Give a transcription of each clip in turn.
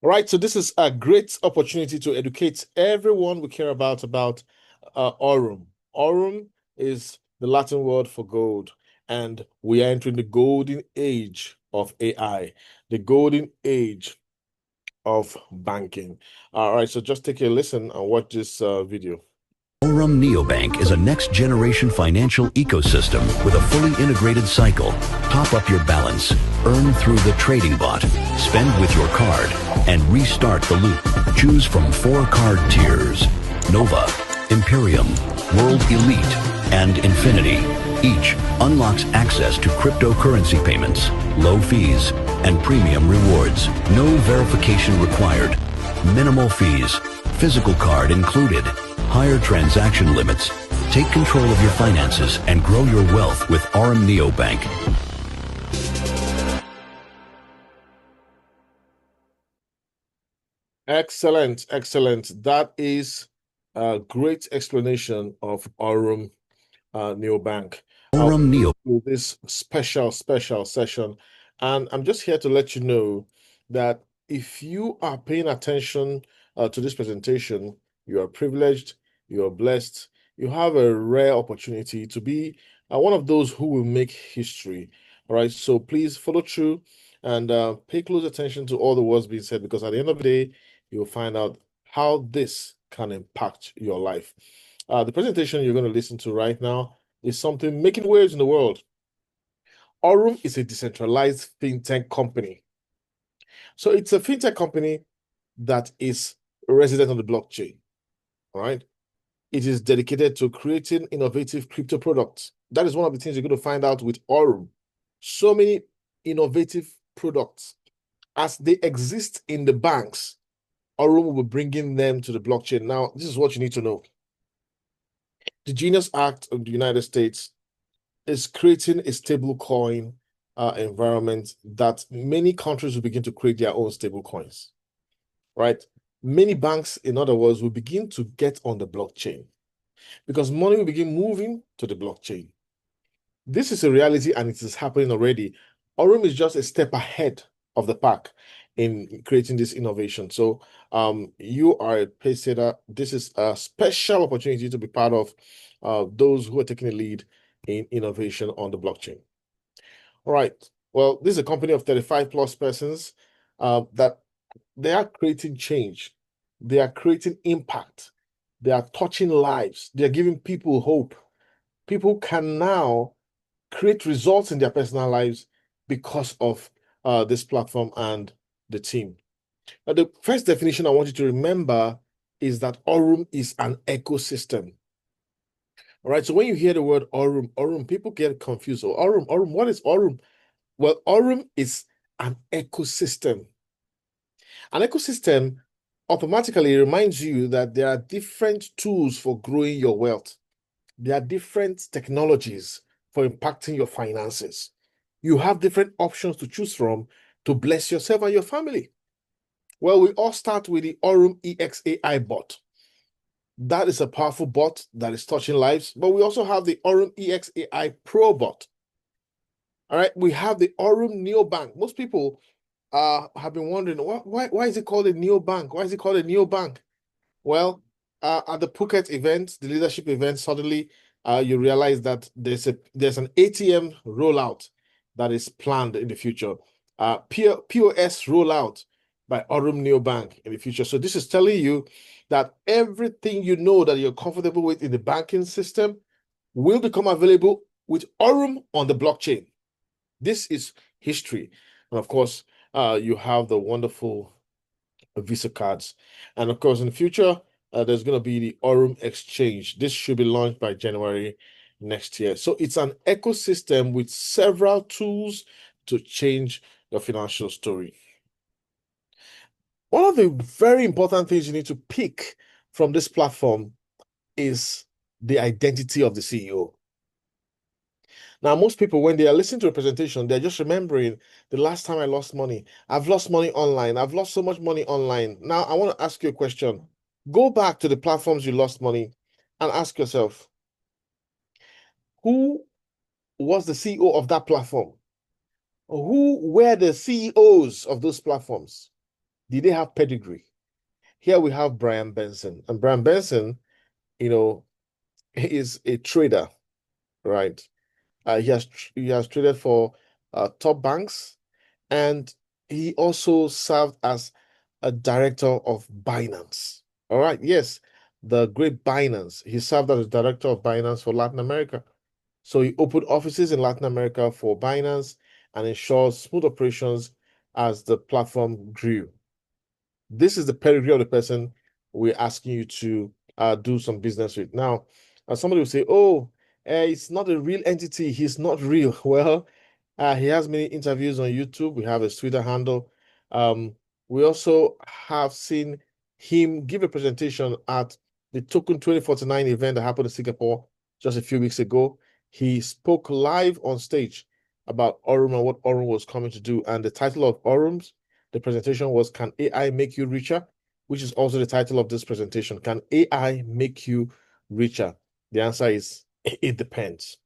All right, so this is a great opportunity to educate everyone we care about Aurum. Aurum is the Latin word for gold, and we are entering the golden age of AI, the golden age of banking. All right, so just take a listen and watch this video. AURUM NEO Bank is a next-generation financial ecosystem with a fully integrated cycle. Top up your balance, earn through the trading bot, spend with your card, and restart the loop. Choose from 4 card tiers: Nova, Imperium, World Elite, and Infinity. Each unlocks access to cryptocurrency payments, low fees, and premium rewards. No verification required. Minimal fees. Physical card included. Higher transaction limits. Take control of your finances and grow your wealth with AURUM NEO Bank. Excellent, excellent. That is a great explanation of Aurum Neo Bank. AURUM NEO. This special session, and I'm just here to let you know that if you are paying attention to this presentation, you are privileged, you are blessed, you have a rare opportunity to be one of those who will make history. All right, so please follow through and pay close attention to all the words being said, because at the end of the day, you'll find out how this can impact your life. The presentation you're going to listen to right now is something making waves in the world. Aurum is a decentralized fintech company. So it's a fintech company that is resident on the blockchain. All right. It is dedicated to creating innovative crypto products. That is one of the things you're going to find out with Aurum. So many innovative products. As they exist in the banks, Aurum will be bringing them to the blockchain. Now, this is what you need to know. The Genius Act of the United States is creating a stable coin environment that many countries will begin to create their own stable coins, right? Many banks, in other words, will begin to get on the blockchain because money will begin moving to the blockchain. This is a reality and it is happening already. Aurum is just a step ahead of the pack in creating this innovation. So you are a pace setter. This is a special opportunity to be part of those who are taking a lead in innovation on the blockchain. All right. Well, this is a company of 35 plus persons that they are creating change. They are creating impact. They are touching lives. They are giving people hope. People can now create results in their personal lives because of this platform and the team. Now, the first definition I want you to remember is that Aurum is an ecosystem. All right. So when you hear the word Aurum, people get confused. So Aurum, what is Aurum? Well, Aurum is an ecosystem. An ecosystem automatically reminds you that there are different tools for growing your wealth. There are different technologies for impacting your finances. You have different options to choose from to bless yourself and your family. Well, we all start with the Aurum EXAI bot. That is a powerful bot that is touching lives, but we also have the Aurum EXAI Pro bot. All right, we have the Aurum Neo Bank. Most people have been wondering why is it called a Neo Bank? Why is it called a Neo Bank? Well, at the Phuket event, the leadership event, suddenly you realize that there's an ATM rollout that is planned in the future. POS rollout by Aurum Neo Bank in the future. So this is telling you that everything you know that you're comfortable with in the banking system will become available with Aurum on the blockchain. This is history. And of course, you have the wonderful Visa cards. And of course, in the future, there's going to be the Aurum Exchange. This should be launched by January next year. So it's an ecosystem with several tools to change your financial story. One of the very important things you need to pick from this platform is the identity of the CEO. Now, most people, when they are listening to a presentation, they're just remembering the last time I lost money. I've lost money online. I've lost so much money online. Now, I want to ask you a question. Go back to the platforms you lost money and ask yourself, who was the CEO of that platform? Or who were the CEOs of those platforms? Did they have pedigree? Here we have Brian Benson, and Brian Benson, you know, is a trader, right? He has traded for top banks, and he also served as a director of Binance. All right, yes, the great Binance. He served as a director of Binance for Latin America. So he opened offices in Latin America for Binance and ensured smooth operations as the platform grew. This is the pedigree of the person we're asking you to do some business with. Now, somebody will say, oh, it's not a real entity. He's not real. Well, he has many interviews on YouTube. We have his Twitter handle. We also have seen him give a presentation at the Token 2049 event that happened in Singapore just a few weeks ago. He spoke live on stage about Aurum and what Aurum was coming to do. And the title of Aurum's the presentation was Can AI Make You Richer? Which is also the title of this presentation. Can AI make you richer? The answer is it depends.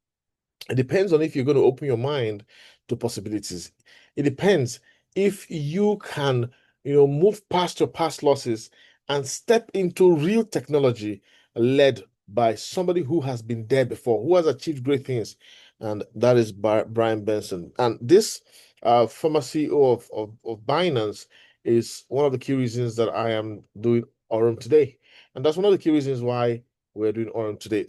It depends on if you're going to open your mind to possibilities. It depends if you can, move past your past losses and step into real technology led by somebody who has been there before, who has achieved great things, and that is Brian Benson. And this former CEO of Binance is one of the key reasons that I am doing Aurum today, and that's one of the key reasons why we're doing Aurum today.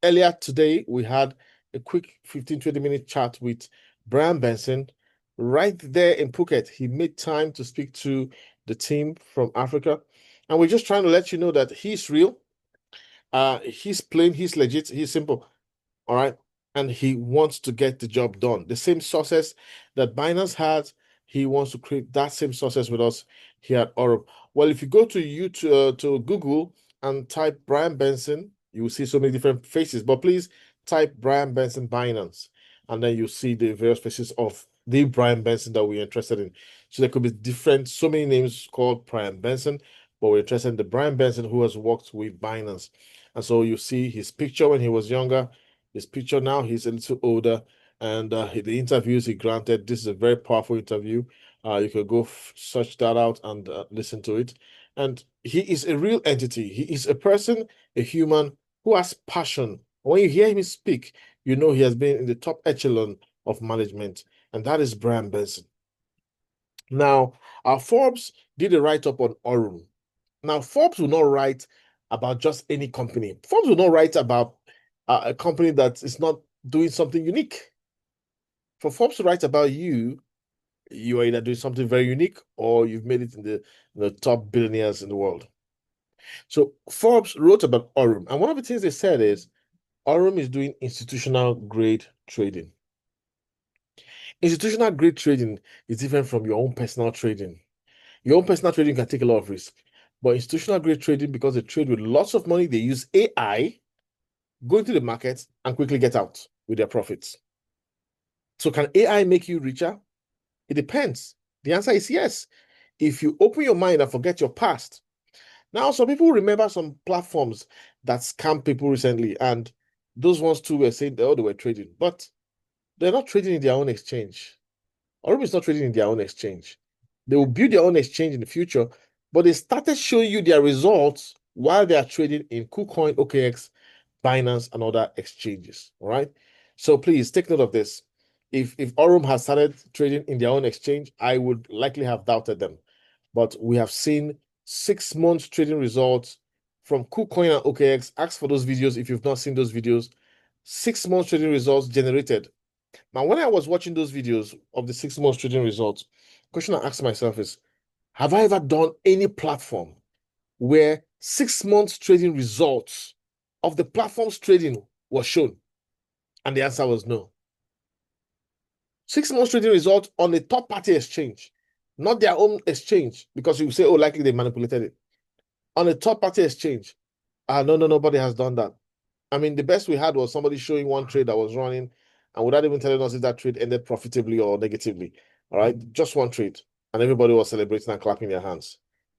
Earlier today, we had a quick 15-20 minute chat with Brian Benson right there in Phuket. He made time to speak to the team from Africa. And we're just trying to let you know that he's real. He's plain, he's legit, he's simple. All right. And he wants to get the job done. The same success that Binance had, he wants to create that same success with us here at Aurum. Well, if you go to YouTube, to Google and type Brian Benson, you will see so many different faces. But please type Brian Benson Binance, and then you see the various faces of the Brian Benson that we're interested in. So there could be so many names called Brian Benson, but we're interested in the Brian Benson who has worked with Binance. And so you see his picture when he was younger, his picture now, he's a little older, and the interviews he granted, this is a very powerful interview. You can go search that out and listen to it. And he is a real entity. He is a person, a human who has passion. When you hear him speak, you know he has been in the top echelon of management, and that is Brian Benson. Now, Forbes did a write-up on Aurum. Now, Forbes will not write about just any company. Forbes will not write about a company that is not doing something unique. For Forbes to write about you, you are either doing something very unique or you've made it in the top billionaires in the world. So Forbes wrote about Aurum, and one of the things they said is Aurum is doing institutional grade trading. Institutional grade trading is different from your own personal trading. Your own personal trading can take a lot of risk, but institutional grade trading, because they trade with lots of money, they use AI, go into the market and quickly get out with their profits. So can AI make you richer? It depends. The answer is yes. If you open your mind and forget your past. Now, some people remember some platforms that scam people recently, and those ones too were saying, oh, they were trading, but they're not trading in their own exchange. Aurum is not trading in their own exchange. They will build their own exchange in the future, but they started showing you their results while they are trading in KuCoin, OKX, Binance, and other exchanges. All right. So please take note of this. If Aurum has started trading in their own exchange, I would likely have doubted them. But we have seen 6 months trading results from KuCoin and OKX. Ask for those videos if you've not seen those videos. 6 months trading results generated. Now, when I was watching those videos of the 6 months trading results, the question I asked myself is, have I ever done any platform where 6 months trading results of the platform's trading was shown? And the answer was no. 6 months trading results on a top party exchange, not their own exchange, because you say, oh, likely they manipulated it. On a top party exchange, no, nobody has done that. I mean, the best we had was somebody showing one trade that was running and without even telling us if that trade ended profitably or negatively. All right, just one trade, and everybody was celebrating and clapping their hands.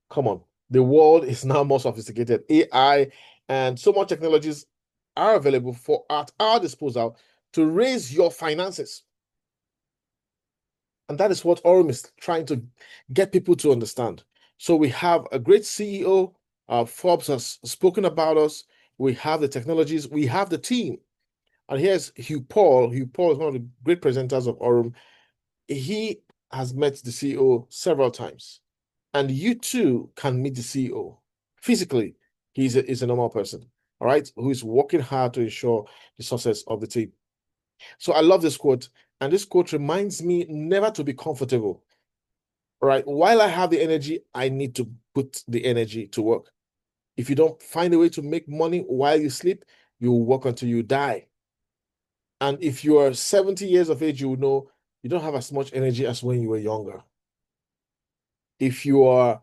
Come on, the world is now more sophisticated. AI and so much technologies are available at our disposal to raise your finances. And that is what Aurum is trying to get people to understand. So we have a great CEO. Forbes has spoken about us. We have the technologies. We have the team. And here's Hugh Paul. Hugh Paul is one of the great presenters of Aurum. He has met the CEO several times. And you too can meet the CEO physically. He's a normal person, all right, who is working hard to ensure the success of the team. So I love this quote. And this quote reminds me never to be comfortable. All right. While I have the energy, I need to put the energy to work. If you don't find a way to make money while you sleep, you will work until you die. And if you are 70 years of age, you will know you don't have as much energy as when you were younger. If you are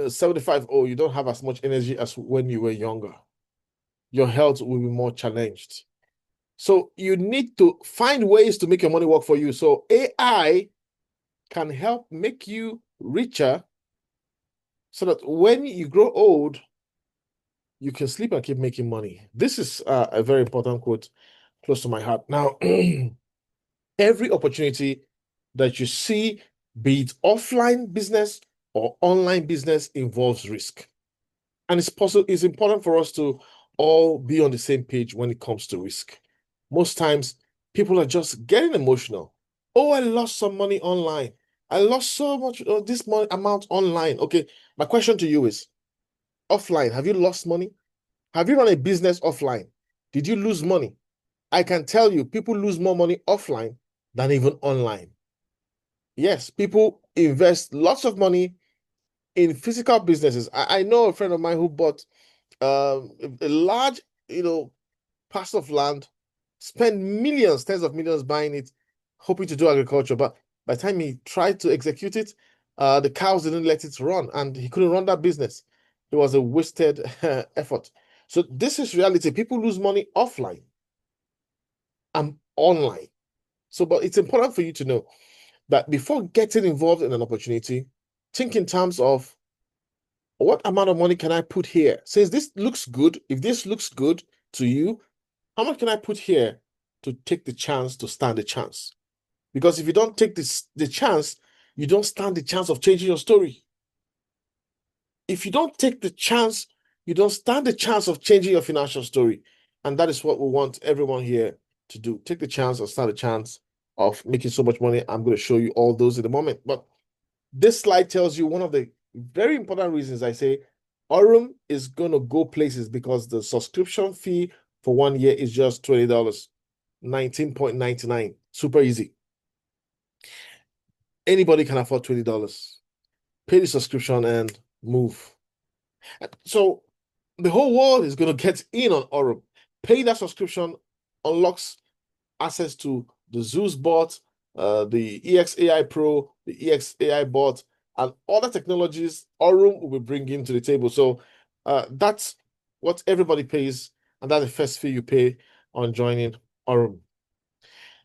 75 old, you don't have as much energy as when you were younger. Your health will be more challenged. So you need to find ways to make your money work for you. So AI can help make you richer so that when you grow old, you can sleep and keep making money. This is a very important quote close to my heart. Now, every opportunity that you see, be it offline business or online business, involves risk. And it's important for us to all be on the same page when it comes to risk. Most times, people are just getting emotional. Oh, I lost some money online. I lost so much this money amount online. Okay, my question to you is offline, have you lost money? Have you run a business offline? Did you lose money? I can tell you, people lose more money offline than even online. Yes, people invest lots of money in physical businesses. I know a friend of mine who bought a large, parcel of land, spent millions, tens of millions buying it, hoping to do agriculture. But by the time he tried to execute it, the cows didn't let it run, and he couldn't run that business. It was a wasted effort. So this is reality. People lose money offline and online. So, but it's important for you to know that before getting involved in an opportunity, think in terms of what amount of money can I put here? Since this looks good, if this looks good to you, how much can I put here to take the chance to stand the chance? Because if you don't take the chance, you don't stand the chance of changing your story. If you don't take the chance, you don't stand the chance of changing your financial story. And that is what we want everyone here to do. Take the chance or stand the chance of making so much money. I'm going to show you all those in a moment. But this slide tells you one of the very important reasons I say Aurum is going to go places, because the subscription fee for 1 year is just $20, 19.99. Super easy. Anybody can afford $20. Pay the subscription and move. So the whole world is going to get in on Aurum. Paying that subscription unlocks access to the Zeus bot, the EXAI Pro, the EXAI bot, and other technologies Aurum will be bringing to the table. So that's what everybody pays, and that's the first fee you pay on joining Aurum.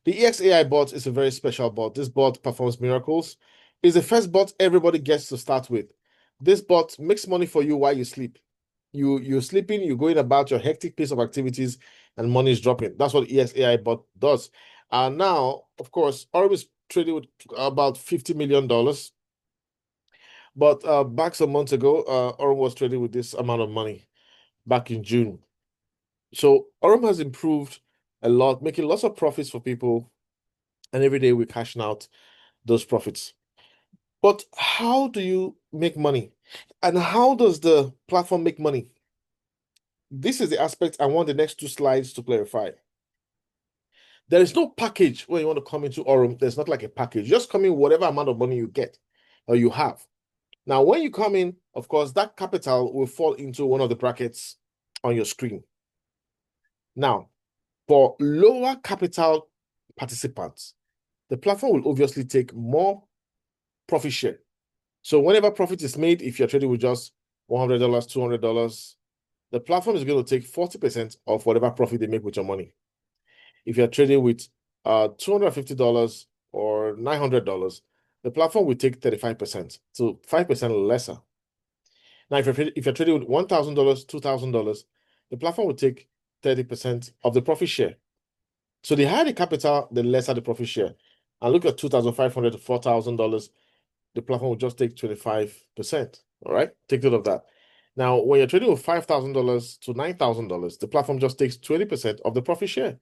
The EXAI bot is a very special bot. This bot performs miracles. It's the first bot everybody gets to start with. This bot makes money for you while you sleep. You're sleeping, you're going about your hectic pace of activities, and money is dropping. That's what EXAI bot does. And now, of course, Aurum is trading with about $50 million. But back some months ago, Aurum was trading with this amount of money back in June. So Aurum has improved a lot, making lots of profits for people, and every day we're cashing out those profits. But how do you make money? And how does the platform make money? This is the aspect I want the next two slides to clarify. There is no package when you want to come into Aurum. There's not like a package. Just come in whatever amount of money you get or you have. Now, when you come in, of course, that capital will fall into one of the brackets on your screen. Now, for lower capital participants, the platform will obviously take more profit share. So whenever profit is made, if you're trading with just $100, $200, the platform is going to take 40% of whatever profit they make with your money. If you're trading with $250 or $900, the platform will take 35%, so 5% lesser. Now, if you're trading with $1,000, $2,000, the platform will take 30% of the profit share. So the higher the capital, the lesser the profit share. And look at $2,500 to $4,000, the platform will just take 25%. All right, take note of that. Now, when you're trading with $5,000 to $9,000, the platform just takes 20% of the profit share.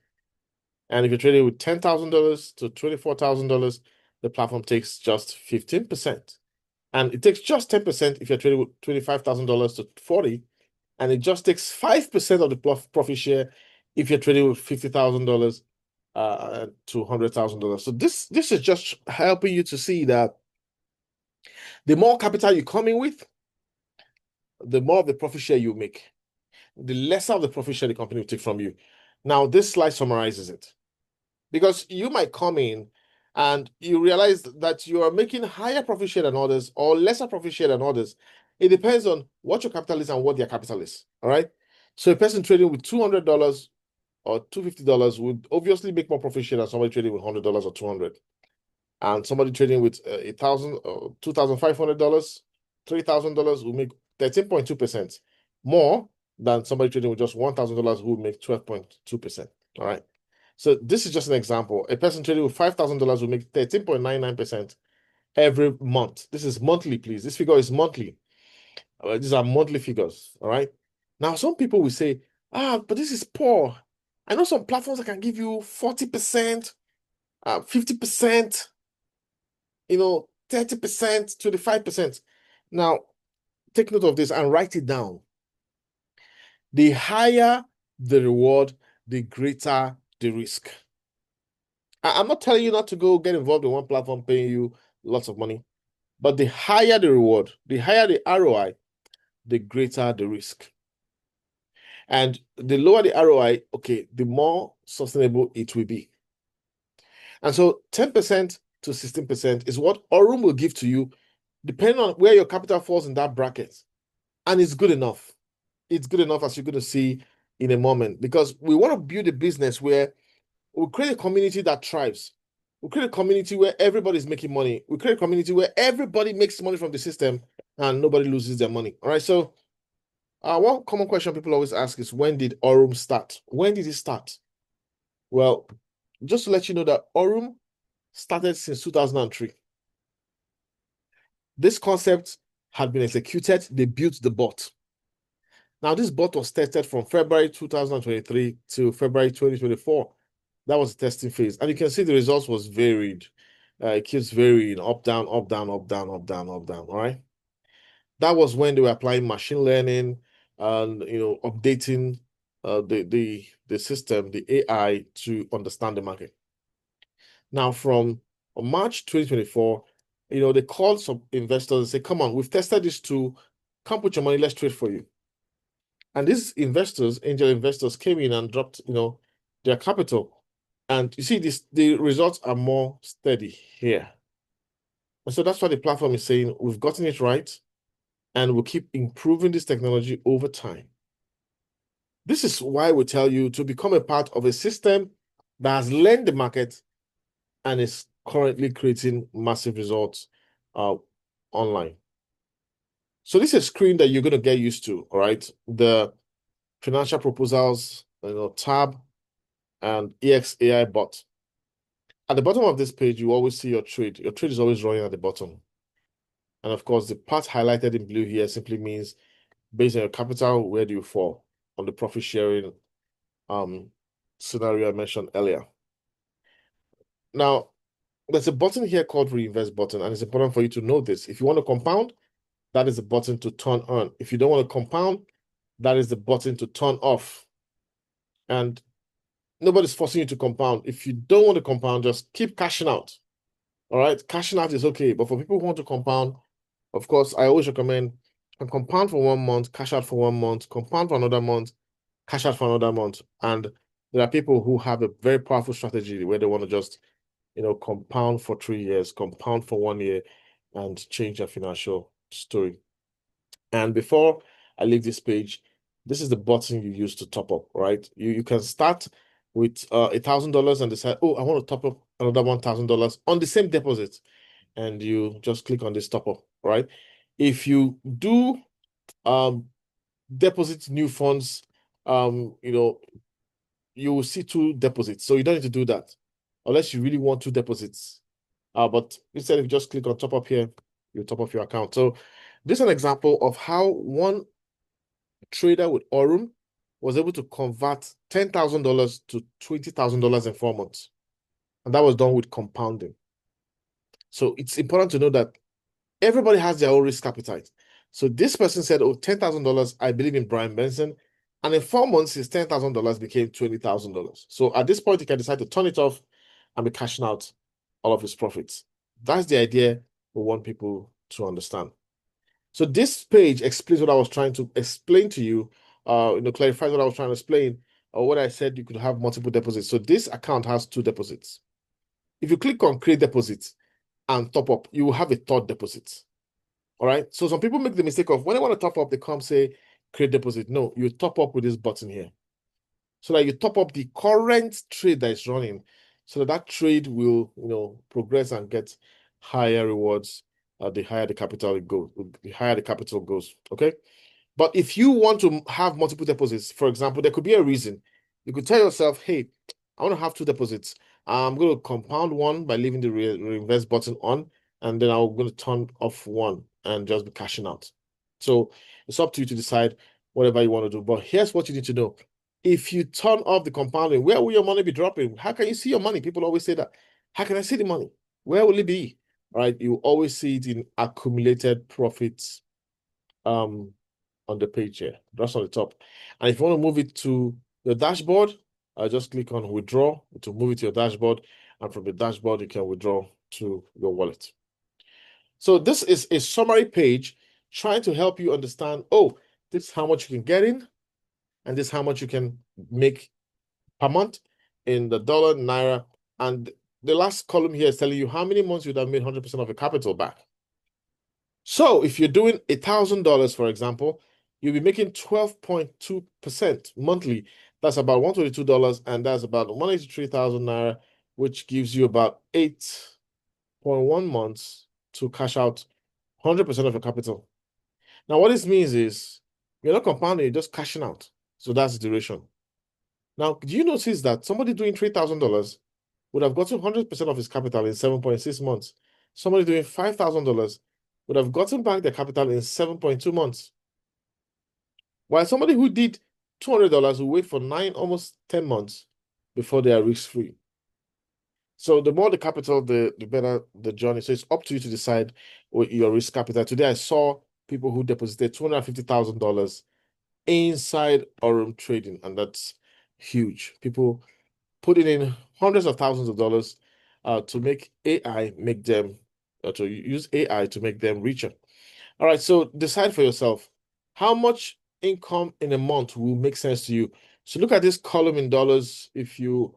And if you're trading with $10,000 to $24,000, the platform takes just 15%. And it takes just 10% if you're trading with $25,000 to 40, and it just takes 5% of the profit share if you're trading with $50,000 to $100,000. So this is just helping you to see that the more capital you come in with, the more of the profit share you make, the lesser of the profit share the company will take from you. Now, this slide summarizes it. Because you might come in and you realize that you are making higher profit share than others or lesser profit share than others. It depends on what your capital is and what their capital is. All right. So a person trading with $200 or $250 would obviously make more profit share than somebody trading with $100 or $200. And somebody trading with $1,000 or $2,500, $3,000 will make 13.2% more than somebody trading with just $1,000 who will make 12.2%. All right. So this is just an example. A person trading with $5,000 will make 13.99% every month. This is monthly, please. This figure is monthly. These are monthly figures. All right. Now, some people will say, but this is poor. I know some platforms that can give you 40%, 50%, 30%, 25%. Now, take note of this and write it down. The higher the reward, the greater the risk. I'm not telling you not to go get involved in one platform paying you lots of money, but the higher the reward, the higher the ROI, the greater the risk. And the lower the ROI, okay, the more sustainable it will be. And so 10% to 16% is what AURUM will give to you, depending on where your capital falls in that bracket. And it's good enough. It's good enough, as you're going to see in a moment, because we want to build a business where we create a community that thrives. We create a community where everybody's making money. We create a community where everybody makes money from the system and nobody loses their money. All right. So, one common question people always ask is, when did AURUM start? When did it start? Well, just to let you know that AURUM started since 2003. This concept had been executed. They built the bot. Now, this bot was tested from February 2023 to February 2024. That was the testing phase. And you can see the results was varied. It keeps varying, up, down, up, down, up, down, up, down, up, down. All right. That was when they were applying machine learning and updating the system, the AI, to understand the market. Now, from March 2024, they called some investors and say, come on, we've tested this tool. Come put your money, let's trade for you. And these investors, angel investors, came in and dropped, their capital. And you see, the results are more steady here. And so that's why the platform is saying we've gotten it right, and we'll keep improving this technology over time. This is why we tell you to become a part of a system that has learned the market and is currently creating massive results online. So this is a screen that you're going to get used to, all right? The financial proposals, tab, and EXAI bot. At the bottom of this page, you always see your trade. Your trade is always running at the bottom. And of course, the part highlighted in blue here simply means, based on your capital, where do you fall on the profit sharing scenario I mentioned earlier. Now, there's a button here called reinvest button, and it's important for you to know this. If you want to compound, that is the button to turn on. If you don't want to compound, that is the button to turn off. And nobody's forcing you to compound. If you don't want to compound, just keep cashing out. All right, cashing out is okay. But for people who want to compound, of course, I always recommend compound for 1 month, cash out for 1 month, compound for another month, cash out for another month. And there are people who have a very powerful strategy where they want to just, compound for 3 years, compound for 1 year, and change their financial story. And before I leave this page, this is the button you use to top up, right? You can start with $1,000 and decide, oh, I want to top up another $1,000 on the same deposit. And you just click on this top up, right? If you do deposit new funds, you will see 2 deposits. So you don't need to do that unless you really want 2 deposits. But instead, if you just click on top up here, you top up your account. So this is an example of how one trader with Aurum was able to convert $10,000 to $20,000 in 4 months. And that was done with compounding. So it's important to know that everybody has their own risk appetite. So this person said, oh, $10,000, I believe in Brian Benson. And in 4 months, his $10,000 became $20,000. So at this point, he can decide to turn it off and be cashing out all of his profits. That's the idea we want people to understand. So this page explains what I was trying to explain to you, clarifies what I was trying to explain, or what I said you could have multiple deposits. So this account has 2 deposits. If you click on create deposits and top up, you will have a third deposit. All right. So some people make the mistake of when they want to top up, they come say create deposit. No, you top up with this button here. So that you top up the current trade that is running, so that trade will, progress and get higher rewards. The higher the capital it goes, the higher the capital goes. Okay. But if you want to have multiple deposits, for example, there could be a reason. You could tell yourself, hey, I want to have 2 deposits. I'm going to compound one by leaving the reinvest button on, and then I'm going to turn off one and just be cashing out. So it's up to you to decide whatever you want to do. But here's what you need to know. If you turn off the compounding, where will your money be dropping? How can you see your money? People always say that. How can I see the money? Where will it be? All right. You always see it in accumulated profits on the page here, just on the top. And if you want to move it to your dashboard, just click on withdraw to move it to your dashboard. And from the dashboard, you can withdraw to your wallet. So this is a summary page trying to help you understand, oh, this is how much you can get in, and this is how much you can make per month in the dollar, naira. And the last column here is telling you how many months you'd have made 100% of your capital back. So if you're doing $1,000, for example, you'll be making 12.2% monthly. That's about $122, and that's about 183,000 naira, which gives you about 8.1 months to cash out 100% of your capital. Now, what this means is you're not compounding, you're just cashing out. So that's the duration. Now, do you notice that somebody doing $3,000 would have gotten 100% of his capital in 7.6 months? Somebody doing $5,000 would have gotten back their capital in 7.2 months. While somebody who did $200 will wait for 9, almost 10 months before they are risk-free. So the more the capital, the better the journey. So it's up to you to decide your risk capital. Today I saw people who deposited $250,000 inside Aurum trading, and that's huge. People putting in hundreds of thousands of dollars to make AI make them, to use AI to make them richer. All right, so decide for yourself how much income in a month will make sense to you. So look at this column in dollars if you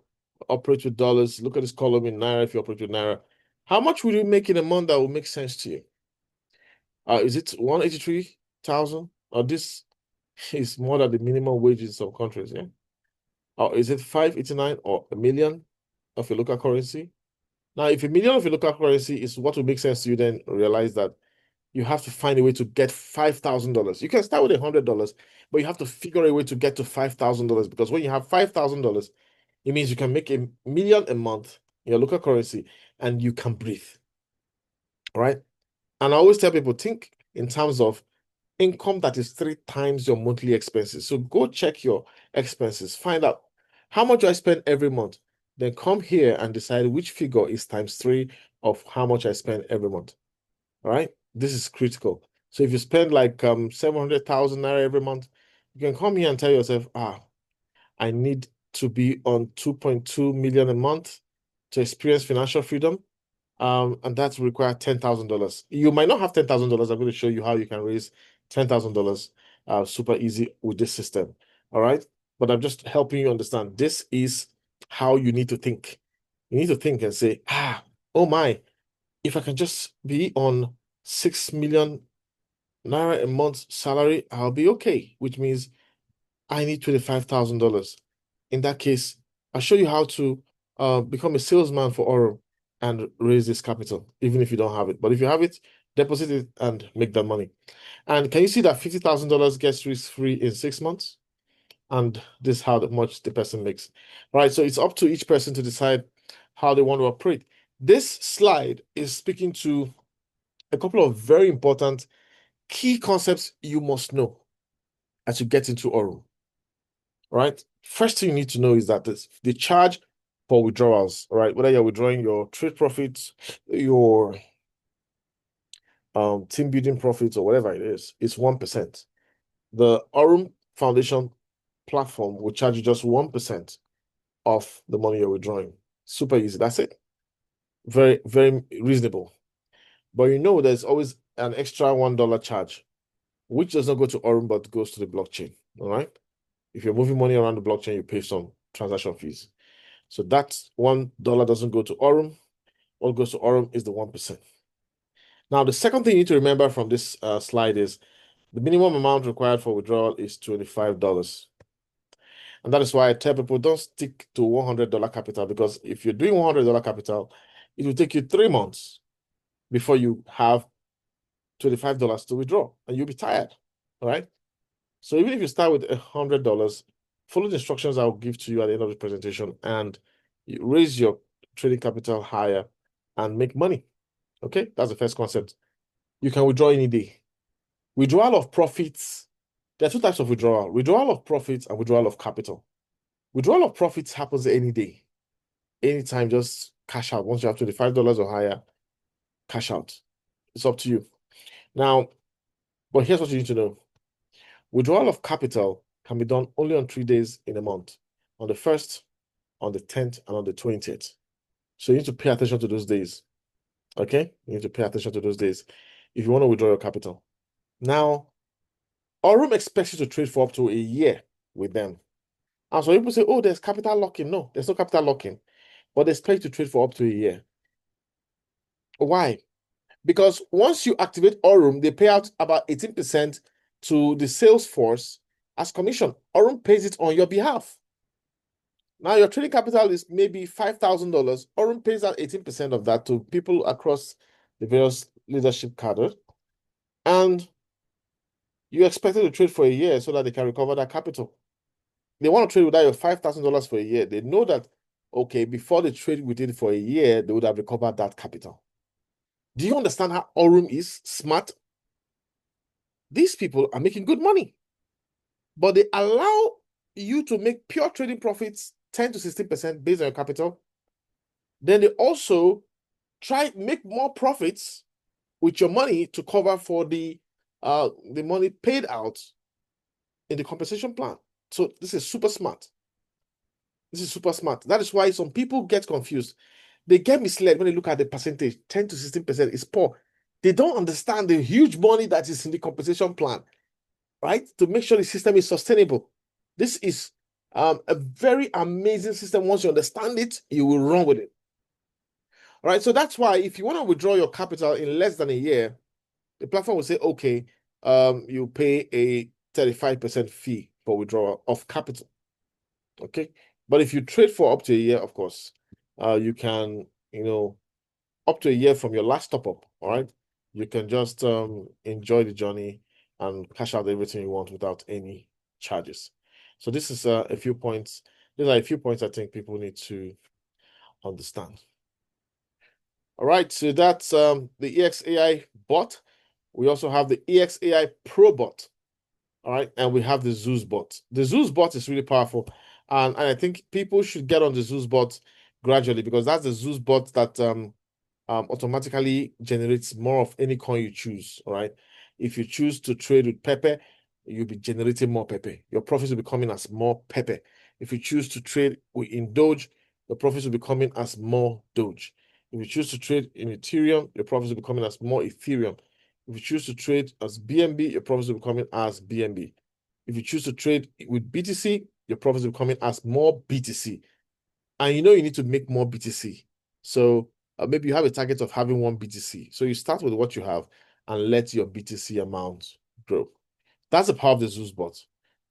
operate with dollars. Look at this column in naira if you operate with naira. How much will you make in a month that will make sense to you? Is it 183,000? Or this is more than the minimum wage in some countries, yeah? Or is it 589 or a million of your local currency? Now, if a million of your local currency is what will make sense to you, then realize that you have to find a way to get $5,000. You can start with $100, but you have to figure a way to get to $5,000 because when you have $5,000, it means you can make a million a month in your local currency and you can breathe. All right. And I always tell people, think in terms of income that is 3 times your monthly expenses. So go check your expenses, find out how much I spend every month. Then come here and decide which figure is times 3 of how much I spend every month. All right. This is critical. So if you spend like 700,000 naira every month, you can come here and tell yourself, I need to be on 2.2 million a month to experience financial freedom. And that require $10,000. You might not have $10,000. I'm going to show you how you can raise $10,000 super easy with this system. All right. But I'm just helping you understand this is how you need to think. You need to think and say, oh my, if I can just be on 6 million naira a month salary, I'll be okay, which means I need $25,000. In that case, I'll show you how to become a salesman for Aurum and raise this capital, even if you don't have it. But if you have it, deposit it and make that money. And can you see that $50,000 gets risk-free in 6 months? And this is how much the person makes. All right, so it's up to each person to decide how they want to operate. This slide is speaking to a couple of very important key concepts you must know as you get into Aurum. Right? First thing you need to know is that the charge for withdrawals, right? Whether you're withdrawing your trade profits, your team building profits, or whatever it is, it's 1%. The Aurum Foundation platform will charge you just 1% of the money you're withdrawing. Super easy. That's it. Very, very reasonable. But you know there's always an extra $1 charge, which does not go to Aurum but goes to the blockchain. All right. If you're moving money around the blockchain, you pay some transaction fees. So that $1 doesn't go to Aurum. What goes to Aurum is the 1%. Now, the second thing you need to remember from this slide is the minimum amount required for withdrawal is $25. And that is why I tell people don't stick to $100 capital, because if you're doing $100 capital, it will take you 3 months before you have $25 to withdraw, and you'll be tired. All right. So even if you start with $100, follow the instructions I'll give to you at the end of the presentation, and you raise your trading capital higher and make money. Okay, that's the first concept. You can withdraw any day. Withdrawal of profits. There are two types of withdrawal: withdrawal of profits and withdrawal of capital. Withdrawal of profits happens any day, anytime. Just cash out. Once you have $25 or higher, cash out. It's up to you. Now, but here's what you need to know. Withdrawal of capital can be done only on 3 days in a month: on the 1st, on the 10th, and on the 20th. So you need to pay attention to those days. Okay? You need to pay attention to those days if you want to withdraw your capital. Now, Aurum expects you to trade for up to a year with them. And so people say, oh, there's capital locking. No, there's no capital locking. But they expect you to trade for up to a year. Why? Because once you activate Aurum, they pay out about 18% to the sales force as commission. Aurum pays it on your behalf. Now your trading capital is maybe $5,000. Aurum pays out 18% of that to people across the various leadership cadre. And you expected to trade for a year so that they can recover that capital. They want to trade without your $5,000 for a year. They know that, okay, before they trade with it for a year, they would have recovered that capital. Do you understand how Aurum is smart? These people are making good money, but they allow you to make pure trading profits 10 to 16% based on your capital. Then they also try make more profits with your money to cover for the money paid out in the compensation plan. So this is super smart. This is super smart. That is why some people get confused. They get misled when they look at the percentage. 10 to 16% is poor. They don't understand the huge money that is in the compensation plan, right? To make sure the system is sustainable. This is a very amazing system. Once you understand it, you will run with it. All right. So that's why if you want to withdraw your capital in less than a year, the platform will say, okay, you pay a 35% fee for withdrawal of capital. Okay. But if you trade for up to a year, of course, you can, up to a year from your last top up, all right, you can just enjoy the journey and cash out everything you want without any charges. So this is a few points. These are a few points I think people need to understand. All right, so that's the EXAI bot. We also have the EXAI Pro bot. All right, and we have the Zeus bot. The Zeus bot is really powerful, and I think people should get on the Zeus bot gradually, because that's the Zeus bot that automatically generates more of any coin you choose. All right. If you choose to trade with Pepe, you'll be generating more Pepe. Your profits will be coming as more Pepe. If you choose to trade in Doge, your profits will be coming as more Doge. If you choose to trade in Ethereum, your profits will be coming as more Ethereum. If you choose to trade as BNB, your profits will be coming as BNB. If you choose to trade with BTC, your profits will be coming as more BTC. And you need to make more BTC. So maybe you have a target of having 1 BTC. So you start with what you have and let your BTC amount grow. That's the power of the Zeus bot.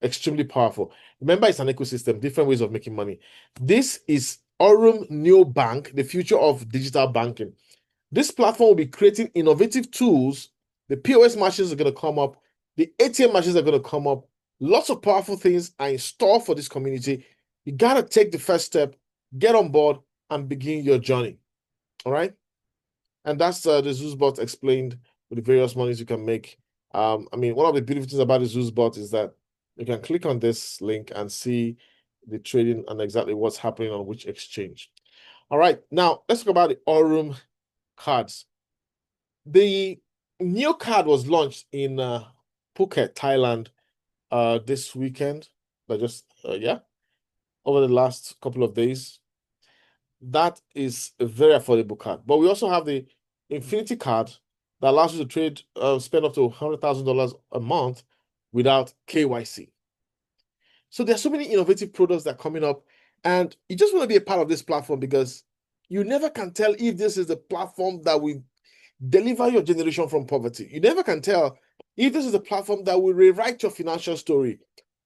Extremely powerful. Remember, it's an ecosystem, different ways of making money. This is AURUM NEO Bank, the future of digital banking. This platform will be creating innovative tools. The POS machines are going to come up. The ATM machines are going to come up. Lots of powerful things are in store for this community. You got to take the first step, get on board, and begin your journey. All right. And that's the ZeusBot explained with the various monies you can make. I mean, one of the beautiful things about the ZeusBot is that you can click on this link and see the trading and exactly what's happening on which exchange. All right, now let's talk about the AURUM cards. The new card was launched in Phuket, Thailand, this weekend. Yeah, over the last couple of days. That is a very affordable card. But we also have the Infinity card that allows you to trade, spend up to $100,000 a month without KYC. So there's so many innovative products that are coming up, and you just want to be a part of this platform because you never can tell if this is the platform that will deliver your generation from poverty. You never can tell if this is a platform that will rewrite your financial story.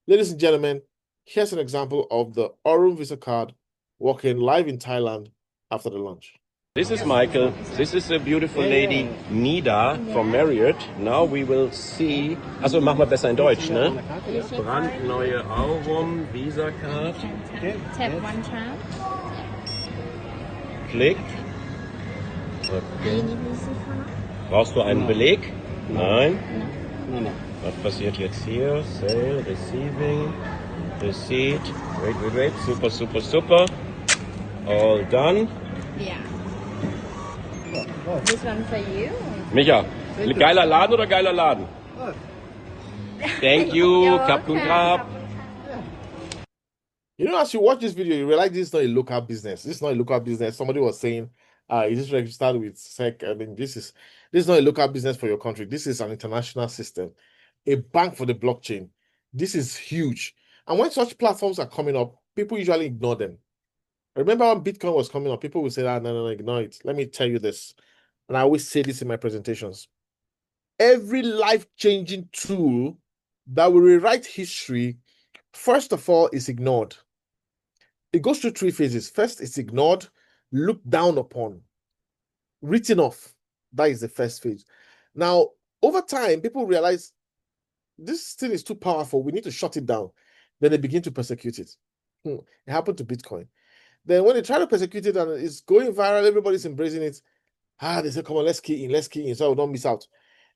Ladies and gentlemen, here's an example of the AURUM Visa card working live in Thailand after the launch. This is Michael. This is a beautiful lady, Nida from Marriott. Now we will see. Also, machen wir besser in Deutsch, ne? Brandneue AURUM Visa Card. Tap one time. Klick. Okay. Brauchst du einen Beleg? Nein. Was passiert jetzt hier? Sale, Receiving, Receipt. Wait. Super. All done. Yeah. This one for you. Micha, geiler Laden oder geiler Laden? Thank you. You're Kapun welcome. Kap. You know, as you watch this video, you realize this is not a local business. This is not a local business. Somebody was saying, is this registered with SEC? I mean, this is not a local business for your country. This is an international system, a bank for the blockchain. This is huge. And when such platforms are coming up, people usually ignore them. Remember when Bitcoin was coming up, people would say, no, ignore it. Let me tell you this. And I always say this in my presentations. Every life-changing tool that will rewrite history, first of all, is ignored. It goes through three phases. First, it's ignored, looked down upon, written off. That is the first phase. Now, over time, people realize this thing is too powerful. We need to shut it down. Then they begin to persecute it. It happened to Bitcoin. Then when they try to persecute it and it's going viral, everybody's embracing it. They say, come on, let's key in so we don't miss out.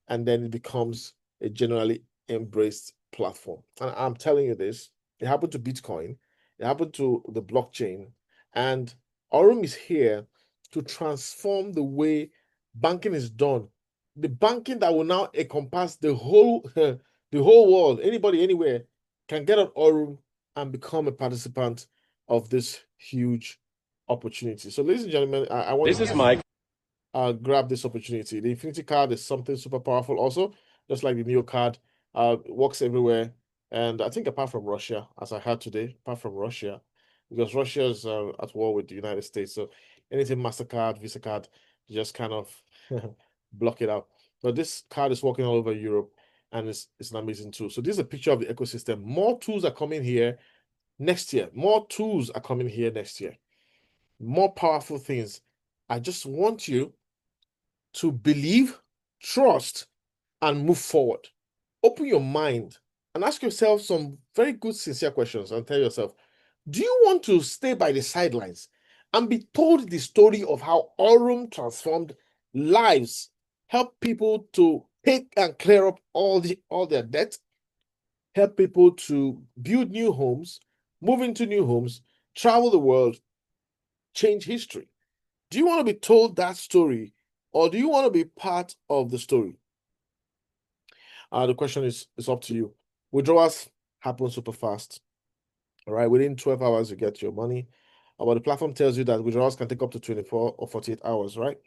And then it becomes a generally embraced platform. And I'm telling you this, it happened to Bitcoin, it happened to the blockchain, and AURUM is here to transform the way banking is done. The banking that will now encompass the whole world. Anybody, anywhere can get on AURUM and become a participant of this huge opportunity. So, ladies and gentlemen, I want This is Mike. Grab this opportunity. The Infinity card is something super powerful also, just like the Neo card. Works everywhere. And I think apart from Russia, as I heard today, apart from Russia, because Russia is at war with the United States. So anything MasterCard, Visa card, just kind of block it out. But this card is working all over Europe and it's an amazing tool. So this is a picture of the ecosystem. More tools are coming here next year. More tools are coming here next year. More powerful things. I just want you to believe, trust, and move forward. Open your mind and ask yourself some very good, sincere questions and tell yourself, do you want to stay by the sidelines and be told the story of how AURUM transformed lives, help people to pay and clear up all their debt, help people to build new homes, move into new homes, travel the world, change history? Do you want to be told that story, or do you want to be part of the story? The question is up to you. Withdrawals happen super fast. All right, within 12 hours, you get your money. But the platform tells you that withdrawals can take up to 24 or 48 hours, right?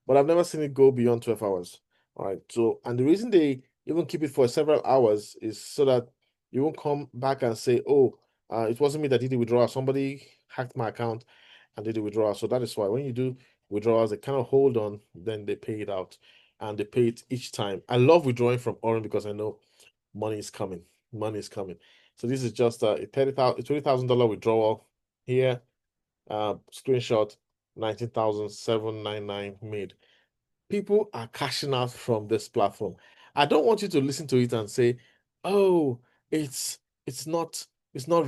But I've never seen it go beyond 12 hours. All right, so, and the reason they even keep it for several hours is so that you won't come back and say, oh, it wasn't me that did the withdrawal. Somebody hacked my account and did the withdrawal. So that is why when you do withdrawals, they kind of hold on, then they pay it out, and they pay it each time. I love withdrawing from AURUM because I know money is coming. Money is coming. So this is just a $20,000 withdrawal here. Screenshot 19,799 made. People are cashing out from this platform. I don't want you to listen to it and say, "Oh, it's not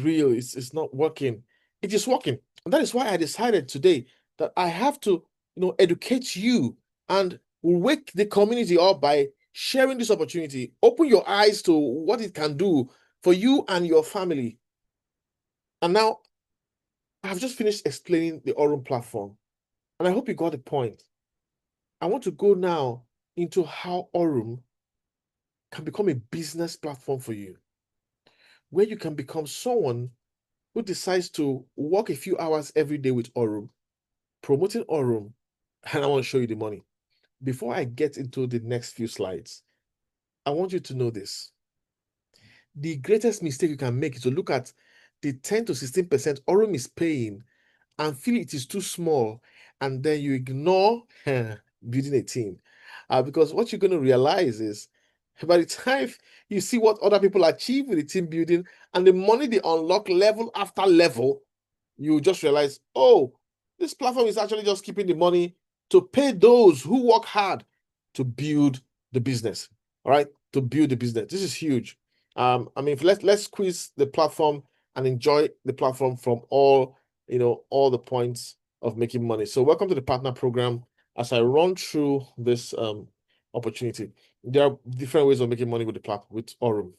real. It's not working." It is working, and that is why I decided today that I have to, educate you and wake the community up by sharing this opportunity. Open your eyes to what it can do for you and your family. And now I've just finished explaining the Aurum platform, and I hope you got the point. I want to go now into how Aurum can become a business platform for you, where you can become someone who decides to work a few hours every day with Aurum, promoting Aurum, and I want to show you the money. Before I get into the next few slides, I want you to know this. The greatest mistake you can make is to look at the 10 to 16% Aurum is paying and feel it is too small, and then you ignore building a team. Because what you're going to realize is by the time you see what other people achieve with the team building and the money they unlock level after level, you just realize, oh, this platform is actually just keeping the money to pay those who work hard to build the business. All right, to build the business. This is huge. I mean, let's squeeze the platform and enjoy the platform from all all the points of making money. So welcome to the partner program. As I run through this opportunity, there are different ways of making money with the platform with Aurum.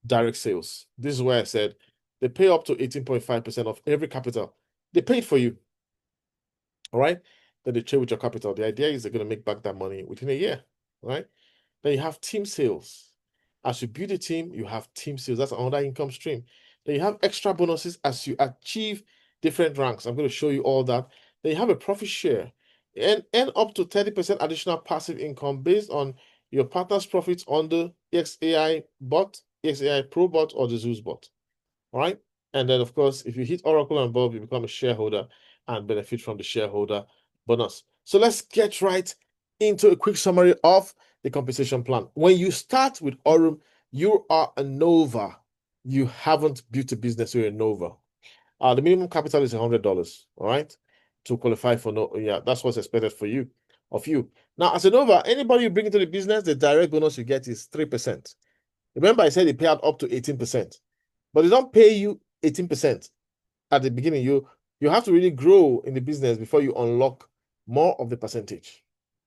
Direct sales. This is where I said they pay up to 18.5% of every capital. They pay it for you. All right. Then they trade with your capital. The idea is they're going to make back that money within a year. Right. Then you have team sales. As you build a team, you have team sales. That's another income stream. Then you have extra bonuses as you achieve different ranks. I'm going to show you all that. Then you have a profit share and up to 30% additional passive income based on your partner's profits on the XAI bot, XAI Pro bot, or the Zeus bot. All right. And then, of course, if you hit Oracle and above, you become a shareholder and benefit from the shareholder bonus. So let's get right into a quick summary of the compensation plan. When you start with Aurum, you are a Nova. You haven't built a business, you're a Nova. The minimum capital is $100, all right, to qualify for that's what's expected for you, of you. Now, as a Nova, anybody you bring into the business, the direct bonus you get is 3%. Remember, I said they pay out up to 18%, but they don't pay you 18% at the beginning. You have to really grow in the business before you unlock more of the percentage.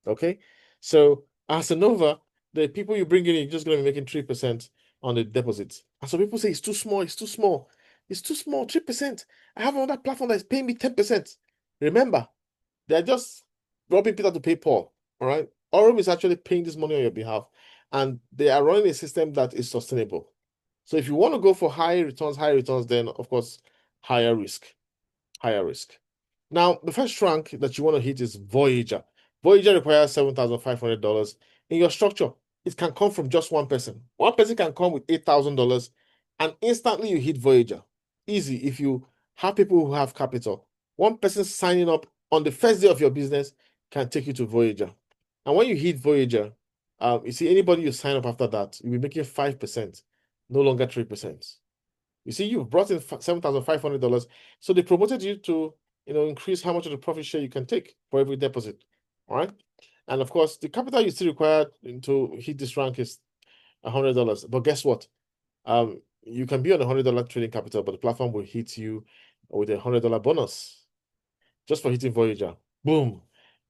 Okay, so as a Nova, the people you bring in, you're just going to be making 3% on the deposits. And so people say it's too small, it's too small, it's too small. 3%. I have another platform that's paying me 10%. Remember, they're just robbing Peter to pay Paul. All right, Aurum is actually paying this money on your behalf, and they are running a system that is sustainable. So if you want to go for high returns, then of course, higher risk, higher risk. Now, the first rank that you want to hit is Voyager. Voyager requires $7,500 in your structure. It can come from just one person. One person can come with $8,000 and instantly you hit Voyager. Easy if you have people who have capital. One person signing up on the first day of your business can take you to Voyager. And when you hit Voyager, you see anybody you sign up after that, you'll be making 5%, no longer 3%. You see, you've brought in $7,500. So they promoted you to, increase how much of the profit share you can take for every deposit. All right. And of course, the capital you still required to hit this rank is $100. But guess what? You can be on $100 trading capital, but the platform will hit you with $100 bonus just for hitting Voyager. Boom.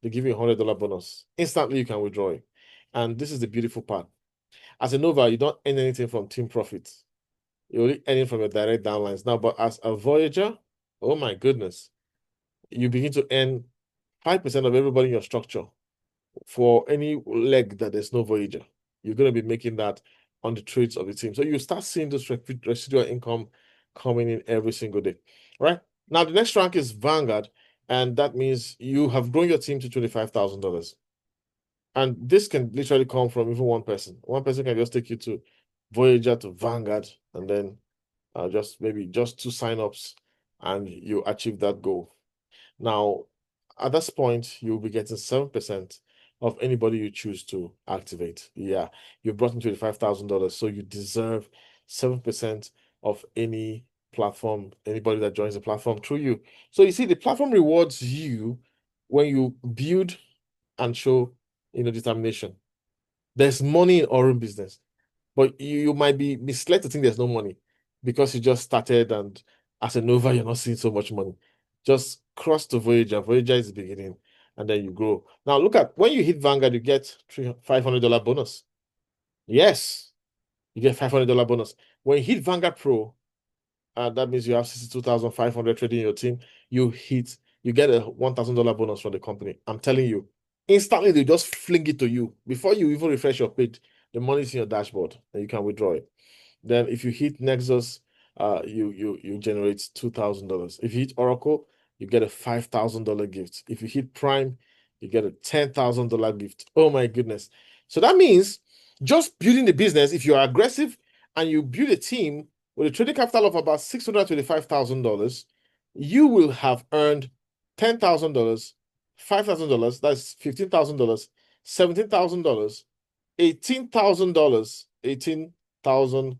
They give you $100 bonus. Instantly, you can withdraw it. And this is the beautiful part. As a Nova, you don't earn anything from team profits. You're only earning from your direct downlines now. But as a Voyager, oh my goodness, you begin to earn 5% of everybody in your structure for any leg that there's no Voyager. You're going to be making that on the trades of the team. So you start seeing this residual income coming in every single day, right? Now, the next rank is Vanguard, and that means you have grown your team to $25,000. And this can literally come from even one person. One person can just take you to Voyager to Vanguard, and then just maybe just 2 signups, and you achieve that goal. Now, at this point, you'll be getting 7% of anybody you choose to activate. Yeah, you brought in $25,000, so you deserve 7% of any platform, anybody that joins the platform through you. So you see, the platform rewards you when you build and show, determination. There's money in Aurum business, but you might be misled to think there's no money because you just started, and as a Nova, you're not seeing so much money. Just cross to Voyager. Voyager is the beginning, and then you grow. Now look at when you hit Vanguard, you get $500 bonus. Yes, you get $500 bonus. When you hit Vanguard Pro, that means you have 62,500 trading in your team. You get a $1,000 bonus from the company. I'm telling you, instantly they just fling it to you before you even refresh your page. The money's in your dashboard, and you can withdraw it. Then if you hit Nexus, you generate $2,000. If you hit Oracle, you get a $5,000 gift. If you hit Prime, you get a $10,000 gift. Oh my goodness. So that means just building the business, if you're aggressive and you build a team with a trading capital of about $625,000, you will have earned $10,000, $5,000, that's $15,000, $17,000, $18,000,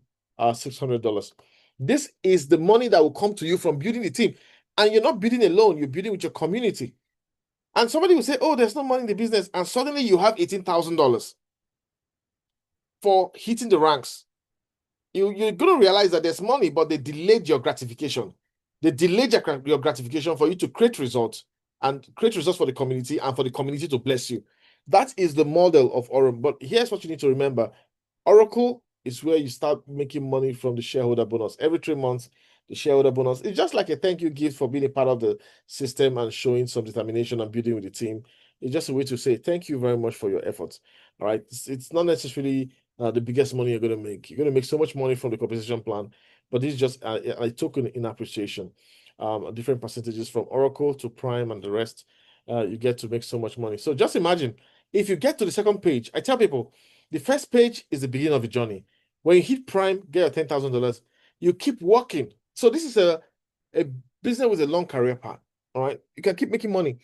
600. This is the money that will come to you from building the team. And you're not building alone, you're building with your community. And somebody will say, oh, there's no money in the business. And suddenly you have $18,000 for hitting the ranks. You're going to realize that there's money, but they delayed your gratification. They delayed your gratification for you to create results and create results for the community and for the community to bless you. That is the model of Aurum. But here's what you need to remember. Oracle is where you start making money from the shareholder bonus. Every 3 months, the shareholder bonus is just like a thank you gift for being a part of the system and showing some determination and building with the team. It's just a way to say thank you very much for your efforts. All right. It's not necessarily the biggest money you're going to make. You're going to make so much money from the compensation plan, but this is just a token in appreciation. Different percentages from Oracle to Prime and the rest. You get to make so much money. So just imagine if you get to the second page, I tell people the first page is the beginning of the journey. When you hit Prime, get your $10,000. You keep working. So this is a business with a long career path. All right. You can keep making money.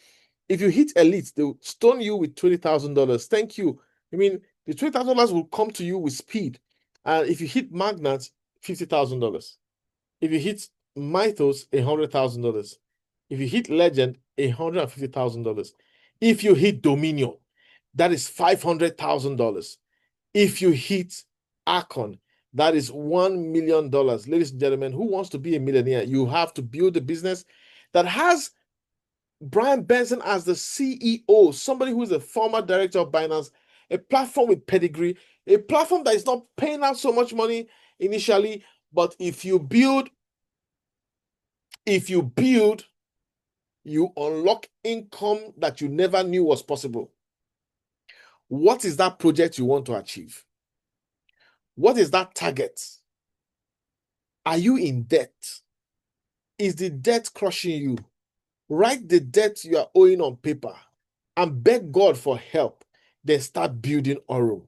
If you hit Elite, they'll stone you with $20,000. Thank you. I mean, the $20,000 will come to you with speed. And if you hit Magnat, $50,000. If you hit Mythos, $100,000. If you hit Legend, $150,000. If you hit Dominion, that is $500,000. If you hit Archon, that is $1 million. Ladies and gentlemen, who wants to be a millionaire? You have to build a business that has Brian Benson as the CEO, somebody who is a former director of Binance, a platform with pedigree, a platform that is not paying out so much money initially, but if you build, you unlock income that you never knew was possible. What is that project you want to achieve? What is that target? Are you in debt? Is the debt crushing you? Write the debt you are owing on paper and beg God for help. Then start building Aurum.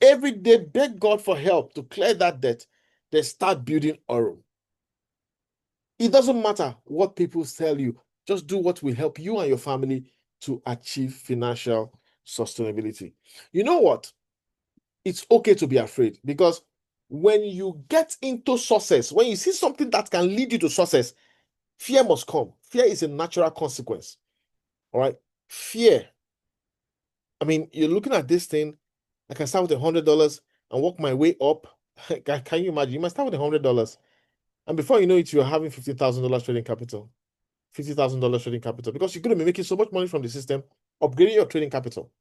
Every day, beg God for help to clear that debt. Then start building Aurum. It doesn't matter what people tell you. Just do what will help you and your family to achieve financial sustainability. You know what? It's okay to be afraid because when you get into success, when you see something that can lead you to success, fear must come. Fear is a natural consequence. All right. Fear. I mean, you're looking at this thing. I can start with $100 and work my way up. Can you imagine? You must start with $100. And before you know it, you're having $50,000 trading capital. $50,000 trading capital because you're going to be making so much money from the system, upgrading your trading capital.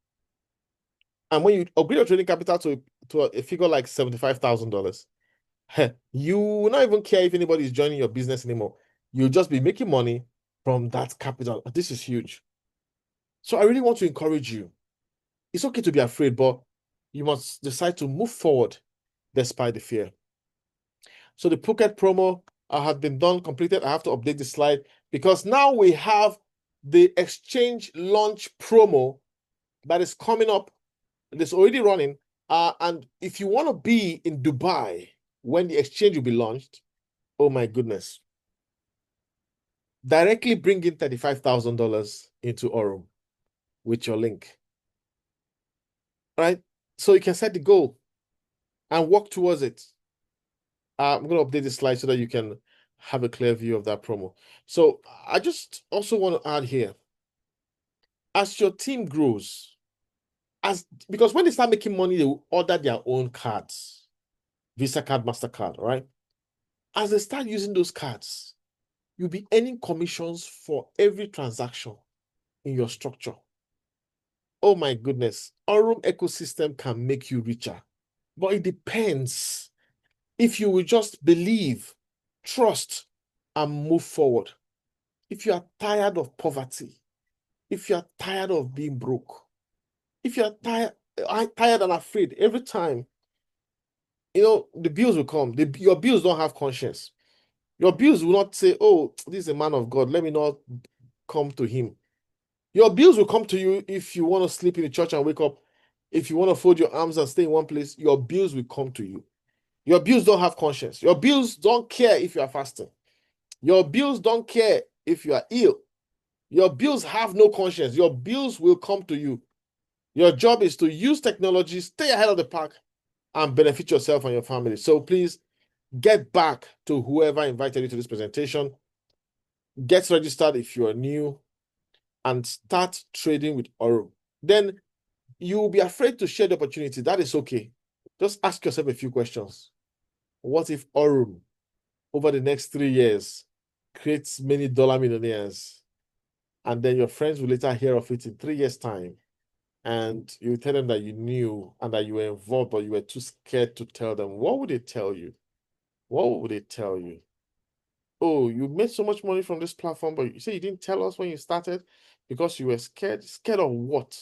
And when you upgrade your trading capital to a figure like $75,000, you will not even care if anybody is joining your business anymore. You'll just be making money from that capital. This is huge. So I really want to encourage you. It's okay to be afraid, but you must decide to move forward despite the fear. So the Phuket promo had been completed. I have to update the slide because now we have the exchange launch promo that is coming up. It's already running. And if you want to be in Dubai when the exchange will be launched, oh my goodness. Directly bring in $35,000 into Aurum with your link. All right? So you can set the goal and work towards it. I'm going to update this slide so that you can have a clear view of that promo. So I just also want to add here, as your team grows, because when they start making money, they will order their own cards, Visa card, MasterCard, right? As they start using those cards, You'll be earning commissions for every transaction in your structure. Oh my goodness. AURUM ecosystem can make you richer, but it depends. If you will just believe, trust, and move forward. If you are tired of poverty, if you are tired of being broke, if you are tired and afraid every time, the bills will come. Your bills don't have conscience. Your bills will not say, oh, this is a man of God, let me not come to him. Your bills will come to you if you want to sleep in the church and wake up. If you want to fold your arms and stay in one place, your bills will come to you. Your bills don't have conscience. Your bills don't care if you are fasting. Your bills don't care if you are ill. Your bills have no conscience. Your bills will come to you. Your job is to use technology, stay ahead of the pack, and benefit yourself and your family. So please get back to whoever invited you to this presentation. Get registered if you are new and start trading with AURUM. Then you will be afraid to share the opportunity. That is okay. Just ask yourself a few questions. What if AURUM over the next 3 years creates many dollar millionaires, and then your friends will later hear of it in 3 years' time, and you tell them that you knew and that you were involved, but you were too scared to tell them? What would they tell you? What would they tell you? Oh, you made so much money from this platform, but you say you didn't tell us when you started because you were scared. Scared of what?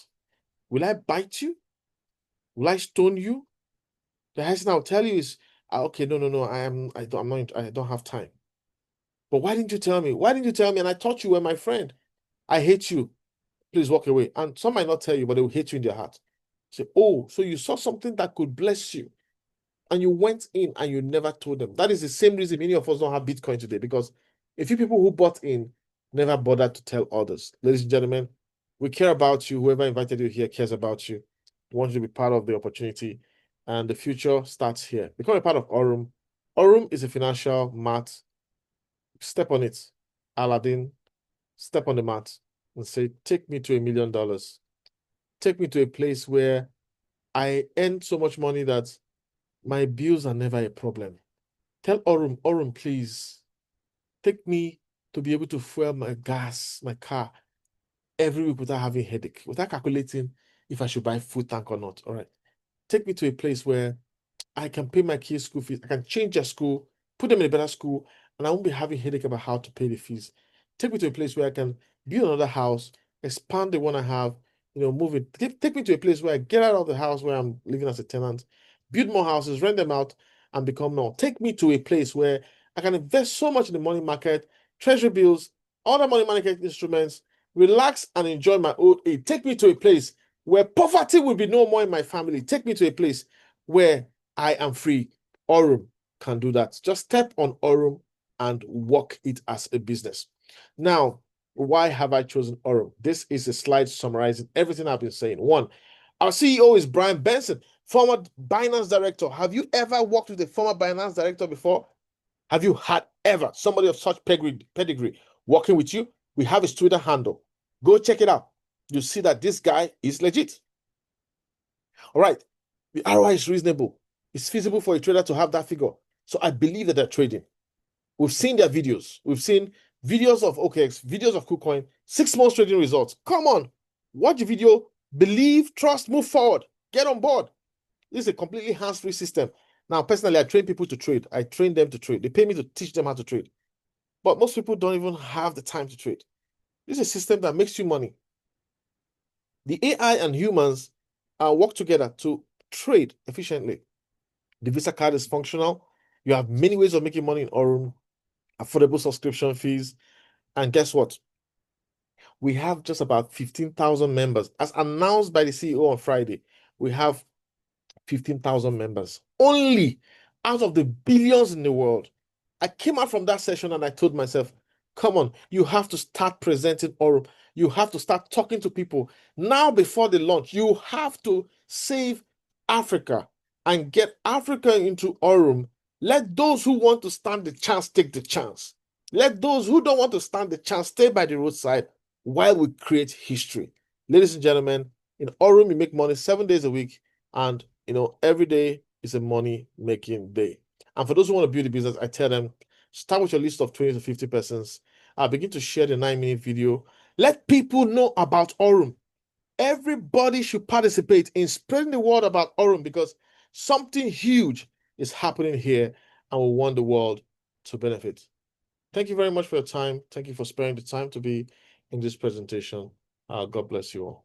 Will I bite you? Will I stone you? The highest thing I'll tell you is, okay, no, I don't have time. But why didn't you tell me? Why didn't you tell me? And I thought you were my friend. I hate you. Please walk away. And some might not tell you, but they will hate you in their heart. Say, oh, so you saw something that could bless you, and you went in and you never told them. That is the same reason many of us don't have Bitcoin today, because a few people who bought in never bothered to tell others. Ladies and gentlemen, we care about you. Whoever invited you here cares about you. We want you to be part of the opportunity, and the future starts here. Become a part of AURUM. AURUM is a financial mat. Step on it. Aladdin, step on the mat and say, take me to $1 million. Take me to a place where I earn so much money that my bills are never a problem. Tell AURUM, please, take me to be able to fuel my gas, my car, every week without having headache, without calculating if I should buy food tank or not. All right. Take me to a place where I can pay my kids' school fees. I can change their school, put them in a better school, and I won't be having headache about how to pay the fees. Take me to a place where I can build another house, expand the one I have, move it. Take me to a place where I get out of the house where I'm living as a tenant, build more houses, rent them out, and become more. Take me to a place where I can invest so much in the money market, treasury bills, other money market instruments, relax and enjoy my old age. Take me to a place where poverty will be no more in my family. Take me to a place where I am free. AURUM can do that. Just step on AURUM and work it as a business. Now, why have I chosen AURUM? This is a slide summarizing everything I've been saying. One, our CEO is Brian Benson, former Binance director. Have you ever worked with a former Binance director before? Have you had ever somebody of such pedigree working with you? We have his Twitter handle. Go check it out. You see that this guy is legit. All right. The ROI is reasonable. It's feasible for a trader to have that figure. So I believe that they're trading. We've seen their videos. We've seen videos of OKX, videos of KuCoin, 6 months trading results. Come on, watch the video, believe, trust, move forward, get on board. This is a completely hands-free system. Now, personally, I train people to trade. I train them to trade. They pay me to teach them how to trade. But most people don't even have the time to trade. This is a system that makes you money. The AI and humans work together to trade efficiently. The Visa card is functional. You have many ways of making money in AURUM, affordable subscription fees. And guess what? We have just about 15,000 members. As announced by the CEO on Friday, we have 15,000 members only out of the billions in the world. I came out from that session and I told myself, come on, you have to start presenting AURUM. You have to start talking to people. Now, before the launch, you have to save Africa and get Africa into AURUM. Let those who want to stand the chance take the chance. Let those who don't want to stand the chance stay by the roadside while we create history. Ladies and gentlemen, in AURUM, you make money 7 days a week, and every day is a money-making day. And for those who want to build a business, I tell them, Start with your list of 20 to 50 persons. Begin to share the 9-minute video. Let people know about AURUM. Everybody should participate in spreading the word about AURUM, because something huge is happening here and we want the world to benefit. Thank you very much for your time. Thank you for sparing the time to be in this presentation. God bless you all.